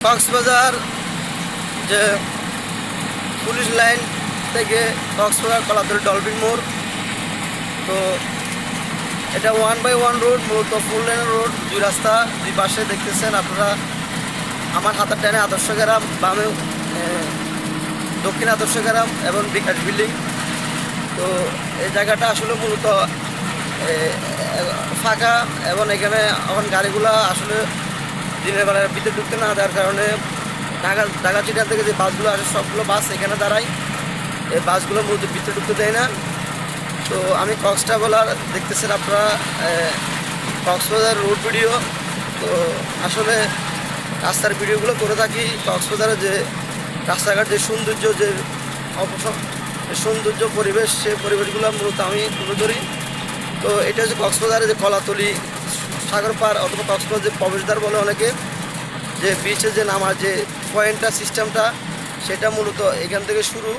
কক্সবাজার যে police line থেকে Cox's Bazar Kolatoli dolphin মোড়। তো এটা 1/1 রোড, মূলত 4 লেনের রোড, দুই রাস্তা, দুই পাশে দেখতেছেন আপনারা। আমার হাতের ডানে আদর্শ গ্রাম, বামে দক্ষিণ আদর্শ গ্রাম এবং বিকাশ বিল্ডিং। তো এই জায়গাটা আসলে মূলত ফাঁকা, এবং এখানে এখন গাড়িগুলো আসলে দিনের বেলায় ভিতরে ঢুকতে না দেওয়ার কারণে ঢাকা চিটার থেকে যে বাসগুলো আসে সবগুলো বাস এখানে দাঁড়ায়। এই বাসগুলো মূলত ভিতরে ঢুকতে দেয় না। তো আমি কক্সবাজার দেখতেছেন আপনারা, কক্সবাজার রোড ভিডিও। তো আসলে রাস্তার ভিডিওগুলো করে থাকি। কক্সবাজারের যে রাস্তাঘাট, যে সৌন্দর্য, যে সৌন্দর্য পরিবেশ, সেই পরিবেশগুলো মূলত আমি তুলে ধরি। তো এটা হচ্ছে কক্সবাজারের যে কলাতলী সাগর পার, অথবা কক্সবাজার যে প্রবেশদ্বার বলে অনেকে, যে বিচে যে নামার যে পয়েন্টটা, সিস্টেমটা, সেটা মূলত এখান থেকে শুরু।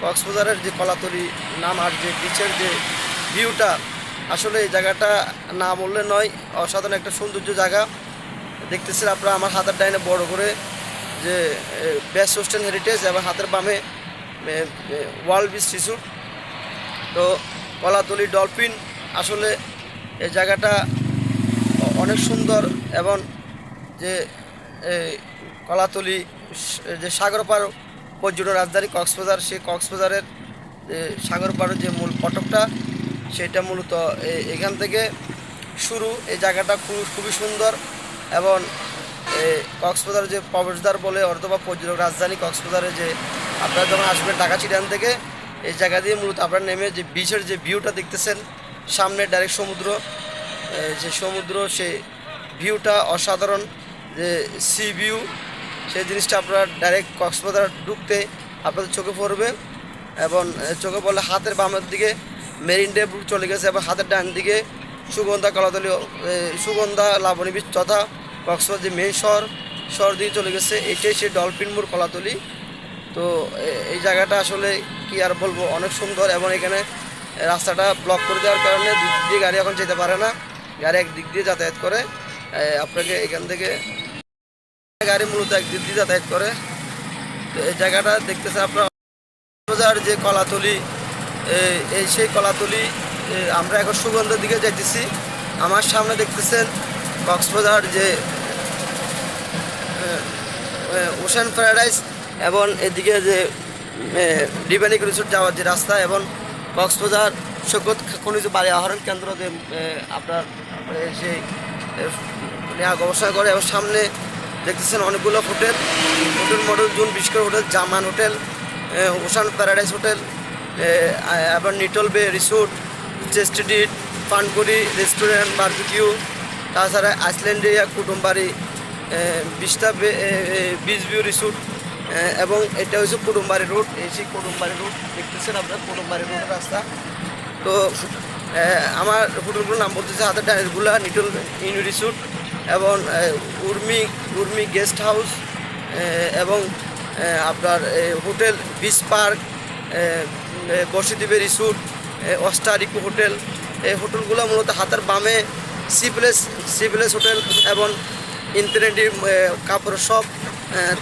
কক্সবাজারের যে কলাতলী নামার যে বিচের যে ভিউটা, আসলে এই জায়গাটা না বললে নয়, অসাধারণ একটা সৌন্দর্য জায়গা। দেখতেছেন আপনারা আমার হাতের ডাইনে বড় করে যে বেস্ট ওয়েস্টার্ন হেরিটেজ, এবং হাতের বামে ওয়ার্ল্ড বিচ রিসোর্ট। তো কলাতলী ডলফিন, আসলে এই জায়গাটা অনেক সুন্দর। এবং যে কলাতলী যে সাগর পার পর্যটন রাজধানী কক্সবাজার, সেই কক্সবাজারের যে সাগর পাড়ের যে মূল ফটকটা, সেটা মূলত এখান থেকে শুরু। এই জায়গাটা খুবই সুন্দর। এবং কক্সবাজার যে প্রবেশদ্বার বলে, অথবা পর্যটক রাজধানী কক্সবাজারে, যে আপনারা যখন আসবেন ঢাকা চিটাগাং থেকে, এই জায়গা দিয়ে মূলত আপনারা নেমে যে বিচের যে ভিউটা দেখতেছেন, সামনে ডাইরেক্ট সমুদ্র, যে সমুদ্র, সে ভিউটা অসাধারণ, যে সি ভিউ, সেই জিনিসটা আপনারা ডাইরেক্ট কক্সবাজার ঢুকতে আপনাদের চোখে পড়বে। এবং চোখে পড়লে হাতের বামের দিকে মেরিন ড্রাইভ চলে গেছে, এবং হাতের ডান দিকে সুগন্ধা কলাতলী, সুগন্ধা লাবণী বিচ তথা কক্সবাজার যে মেন শহর দিয়ে চলে গেছে। এটাই সেই ডলফিন মোড় কলাতলী। তো এই জায়গাটা আসলে কি আর বলবো, অনেক সুন্দর। এবং এখানে রাস্তাটা ব্লক করে দেওয়ার কারণে দুই দিক দিয়ে গাড়ি এখন যেতে পারে না, গাড়ি একদিক দিয়ে যাতায়াত করে। আপনাকে এখান থেকে গাড়ি মূলত একদিক দিয়ে যাতায়াত করে। তো এই জায়গাটা দেখতেছে আপনার কক্সবাজার যে কলাতলী, এই সেই কলাতলী। আমরা এখন সুগন্ধার দিকে যাইতেছি। আমার সামনে দেখতেছেন কক্সবাজার যে ওশান প্যারাডাইস, এবং এদিকে যে ডিভানিক রিসোর্ট যাওয়ার যে রাস্তা, এবং কক্সবাজার সৈকত খনিজ বাড়ি আহরণ কেন্দ্র, যে আপনার সেই গবেষণা করে। এবং সামনে দেখতেছেন অনেকগুলো hotel model zone, biscuit hotel, Zaman hotel, ocean paradise hotel, এবং নিটল বে রিসোর্ট, চেস্টিডিট, পানকুড়ি রেস্টুরেন্ট, বারবিকিউ, তাছাড়া Islandia Kutumbari, vista beach view resort, এবং এটা হচ্ছে কুটুমবাড়ি রোড। এই সেই কুটুমবাড়ি রোড দেখতেছেন আপনার, কুটুমবাড়ি রোডের রাস্তা। তো আমার হোটেলগুলোর নাম বলতেছে হাতের ডানেরগুলা, নিটল ইন রিসোর্ট, এবং উর্মি গেস্ট হাউস, এবং আপনার হোটেল বিচ পার্ক, বসিদ্বীপে রিসোর্ট, অস্টার ইকো হোটেল। এই হোটেলগুলো মূলত হাতের বামে সি প্লেস হোটেল, এবং ইন্টারনেটি কাপড় শপ,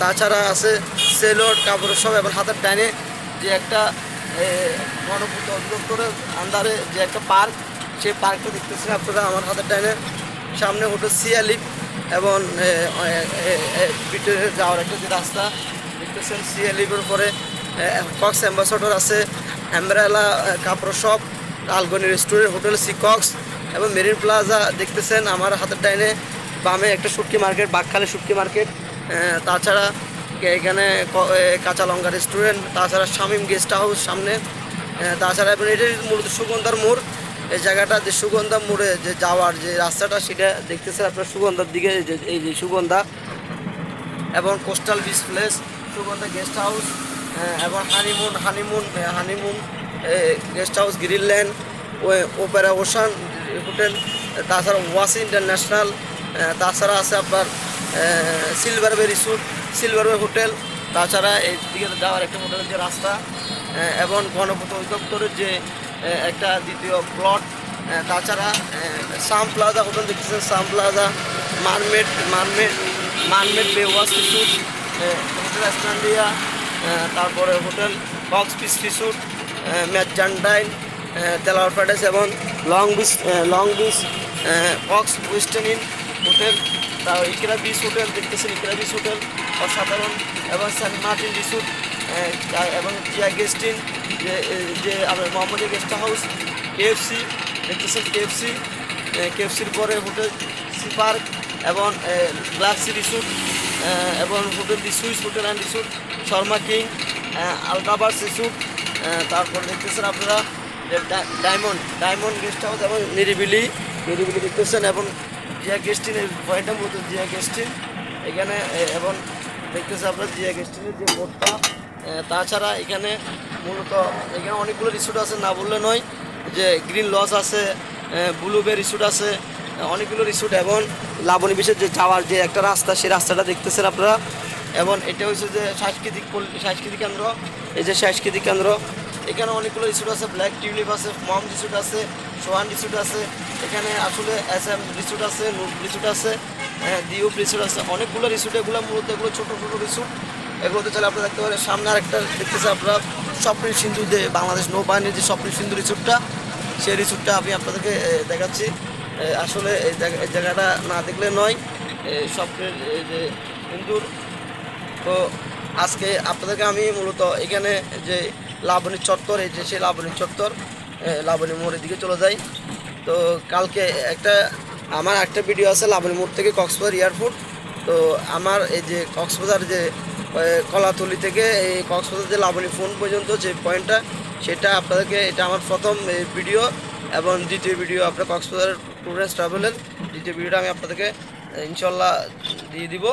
তাছাড়া আছে সেলোর কাপড় শপ। এবং হাতের ডাইনে যে একটা গণপূর্ত অধিদপ্তরের আন্ডারে যে একটা পার্ক, সেই পার্কটা দেখতেছেন আপনারা আমার হাতের ডাইনে। সামনে হোটেল সিয়ালিপ, এবং ভিতরে যাওয়ার একটা যে রাস্তা দেখতেছেন সিয়ালিপের পরে কক্স অ্যাম্বাসেডর আছে, অ্যাম্ব্রেলা কাপড় শপ, আলগনি রেস্টুরেন্ট, হোটেল সি কক্স, এবং মেরিন প্লাজা দেখতেছেন আমার হাতের ডাইনে। বামে একটা শুটকি মার্কেট, বাঘখালী শুটকি মার্কেট, তাছাড়া এখানে কাঁচা লঙ্কা রেস্টুরেন্ট, তাছাড়া শামীম গেস্ট হাউস সামনে, তাছাড়া এবং এটাই মূলত সুগন্ধার মোড়। এই জায়গাটা যে সুগন্ধা মোড়ে যে যাওয়ার যে রাস্তাটা, সেটা দেখতেছেন আপনার সুগন্ধার দিকে, এই যে সুগন্ধা, এবং coastal beach place, Sugandha guest house, এবং honeymoon guest house, Greenland, opera ocean hotel, তাছাড়া ওয়াসি ইন্টারন্যাশনাল, তাছাড়া আছে আপনার সিলভার বে রিসোর্ট, সিলভার বে হোটেল, তাছাড়া এই দিকে যাওয়ার একটা হোটেলের যে রাস্তা, এবং গণপূর্ত অধিদপ্তরের যে একটা দ্বিতীয় প্লট, তাছাড়া সাম প্লাজা হোটেল দেখতেছেন, সাম প্লাজা, মারমেড মারমেড মারমেড বেওয়াস রিসোর্ট, হোটেল অ্যাসপ্লান্ডিয়া, তারপরে হোটেল কক্স পিস রিসোর্ট, ম্যাকজান্ডাইন, তেলাওয়ার প্যালেস এবং long beach Cox western inn hotel, তারপর ইকরা বিচ হোটেল দেখতেছেন, ইকরা বিচ হোটেল অসাধারণ, এবং সেন্ট মার্টিন রিসোর্ট এবং জিয়া গেস্ট ইন, যে আপনার মোহাম্মদিয়া গেস্ট হাউস, কেএফসি দেখতেছেন, কেএফসির পরে হোটেল সি পার্ক এবং গ্লাক্সি রিসোর্ট এবং hotel the Swiss hotel and resort, shawarma king, আলকাবার্স রিসোর্ট, তারপর দেখতেছেন আপনারা ডায়মন্ড গেস্ট হাউস এবং নিরিবিলি দেখতেছেন, এবং জিয়া গেস্টিনের পয়েন্টটা মূলত জিয়া গেস্টিন এখানে, এবং দেখতেছেন আপনারা জিয়া গেস্টিনের যে বোর্ডটা। তাছাড়া এখানে মূলত এখানে অনেকগুলো রিসোর্ট আছে, না বললে নয়, যে গ্রিন লজ আছে, ব্লুবে রিসোর্ট আছে, অনেকগুলো রিসোর্ট, এবং লাবণী বিচের যে যাওয়ার যে একটা রাস্তা, সেই রাস্তাটা দেখতেছেন আপনারা। এবং এটা হচ্ছে যে সাংস্কৃতিক কেন্দ্র, এই যে সাংস্কৃতিক কেন্দ্র, এখানে অনেকগুলো রিসোর্ট আছে, ব্ল্যাক টিউলিপ আছে, মম রিসোর্ট আছে, সোহান রিসোর্ট আছে, এখানে আসলে SM রিসোর্ট আছে, নূর রিসোর্ট আছে, দিউপ রিসোর্ট আছে, অনেকগুলো রিসোর্ট। এগুলো মূলত এগুলো ছোটো রিসোর্ট, এগুলোতে চলে আপনারা দেখতে পারেন। সামনে আরেকটা দেখতেছে আপনারা স্বপ্নের সিন্ধু, যে বাংলাদেশ নৌবাহিনীর যে স্বপ্নের সিন্ধু রিসোর্টটা, সেই রিসোর্টটা আমি আপনাদেরকে দেখাচ্ছি। আসলে এই জায়গাটা না দেখলে নয়, স্বপ্নের যে সিন্ধুর। তো আজকে আপনাদেরকে আমি মূলত এখানে যে লাবণী চত্বর, এই যে সেই লাবণী চত্বর, লাবণী মোড়ের দিকে চলে যাই। তো কালকে আমার একটা ভিডিও আছে লাবণী মোড় থেকে কক্সবাজার এয়ারপোর্ট। তো আমার এই যে কক্সবাজার যে কলাতলি থেকে এই কক্সবাজার যে লাবণী ফোন পর্যন্ত যে পয়েন্টটা, সেটা আপনাদেরকে, এটা আমার প্রথম ভিডিও, এবং দ্বিতীয় ভিডিও আপনার কক্সবাজার ট্যুর অ্যান্ড ট্রাভেলের দ্বিতীয় ভিডিওটা আমি আপনাদেরকে ইনশাল্লাহ দিয়ে দিব।